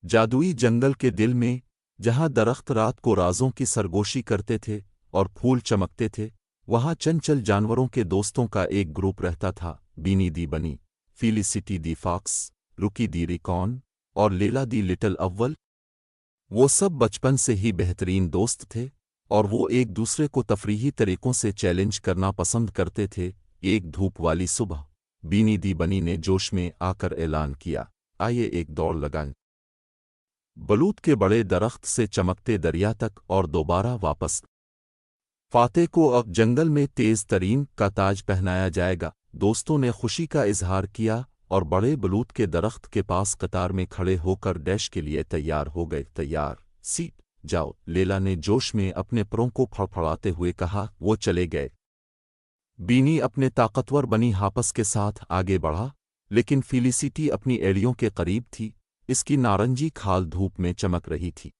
جادوئی جنگل کے دل میں، جہاں درخت رات کو رازوں کی سرگوشی کرتے تھے اور پھول چمکتے تھے، وہاں چنچل جانوروں کے دوستوں کا ایک گروپ رہتا تھا: بینی دی بنی، فیلیسٹی دی فاکس، روکی دی ریکون اور لیلا دی لٹل اول۔ وہ سب بچپن سے ہی بہترین دوست تھے، اور وہ ایک دوسرے کو تفریحی طریقوں سے چیلنج کرنا پسند کرتے تھے۔ ایک دھوپ والی صبح بینی دی بنی نے جوش میں آ کر اعلان کیا، آئیے ایک دوڑ لگائیں، بلوط کے بڑے درخت سے چمکتے دریا تک، اور دوبارہ واپس۔ فاتح کو اب جنگل میں تیز ترین کا تاج پہنایا جائے گا۔ دوستوں نے خوشی کا اظہار کیا اور بڑے بلوط کے درخت کے پاس قطار میں کھڑے ہو کر ڈیش کے لیے تیار ہو گئے۔ تیار، سیٹ جاؤ، لیلا نے جوش میں اپنے پروں کو پھڑپھڑاتے ہوئے کہا۔ وہ چلے گئے۔ بینی اپنے طاقتور بنی ہاپس کے ساتھ آگے بڑھا، لیکن فیلیسٹی اپنی ایڑیوں کے قریب تھی، اس کی نارنجی کھال دھوپ میں چمک رہی تھی۔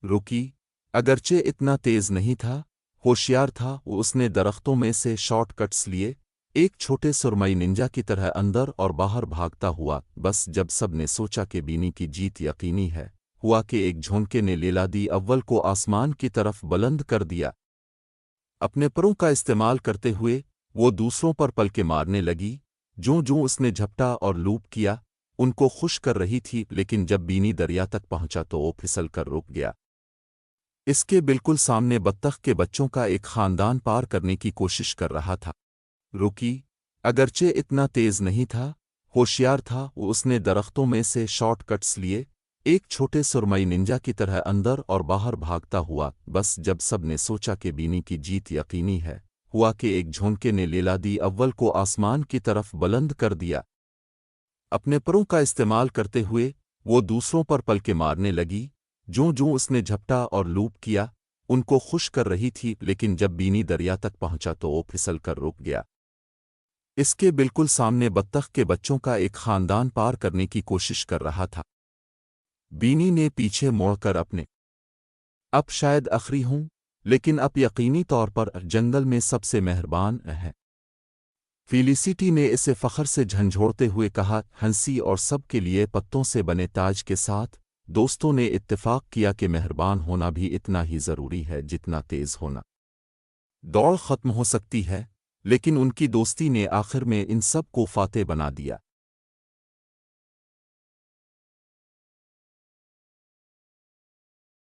روکی، اگرچہ اتنا تیز نہیں تھا، ہوشیار تھا۔ اس نے درختوں میں سے شارٹ کٹس لیے، ایک چھوٹے سرمئی ننجا کی طرح اندر اور باہر بھاگتا ہوا۔ بس جب سب نے سوچا کہ بینی کی جیت یقینی ہے، ہوا کہ ایک جھونکے نے لیلا دی اول کو آسمان کی طرف بلند کر دیا۔ اپنے پروں کا استعمال کرتے ہوئے وہ دوسروں پر پلکیں مارنے لگی۔ جو اس نے جھپٹا اور لوپ کیا، ان کو خوش کر رہی تھی، لیکن جب بینی دریا تک پہنچا تو وہ پھسل کر رک گیا۔ اس کے بالکل سامنے بطخ کے بچوں کا ایک خاندان پار کرنے کی کوشش کر رہا تھا۔ روکی، اگرچہ اتنا تیز نہیں تھا، ہوشیار تھا۔ اس نے درختوں میں سے شارٹ کٹس لیے، ایک چھوٹے سرمئی ننجا کی طرح اندر اور باہر بھاگتا ہوا۔ بس جب سب نے سوچا کہ بینی کی جیت یقینی ہے، ہوا کہ ایک جھونکے نے لیلا دی اول کو آسمان کی طرف بلند کر دیا۔ اپنے پروں کا استعمال کرتے ہوئے وہ دوسروں پر پلکیں مارنے لگی۔ جو اس نے جھپٹا اور لوپ کیا، ان کو خوش کر رہی تھی، لیکن جب بینی دریا تک پہنچا تو وہ پھسل کر رک گیا۔ اس کے بالکل سامنے بطخ کے بچوں کا ایک خاندان پار کرنے کی کوشش کر رہا تھا۔ بینی نے پیچھے موڑ کر اپنے اب شاید آخری ہوں، لیکن اب یقینی طور پر جنگل میں سب سے مہربان ہے۔ فیلیسٹی نے اسے فخر سے جھنجھوڑتے ہوئے کہا، ہنسی اور سب کے لیے پتوں سے بنے تاج کے ساتھ۔ دوستوں نے اتفاق کیا کہ مہربان ہونا بھی اتنا ہی ضروری ہے جتنا تیز ہونا۔ دوڑ ختم ہو سکتی ہے، لیکن ان کی دوستی نے آخر میں ان سب کو فاتح بنا دیا۔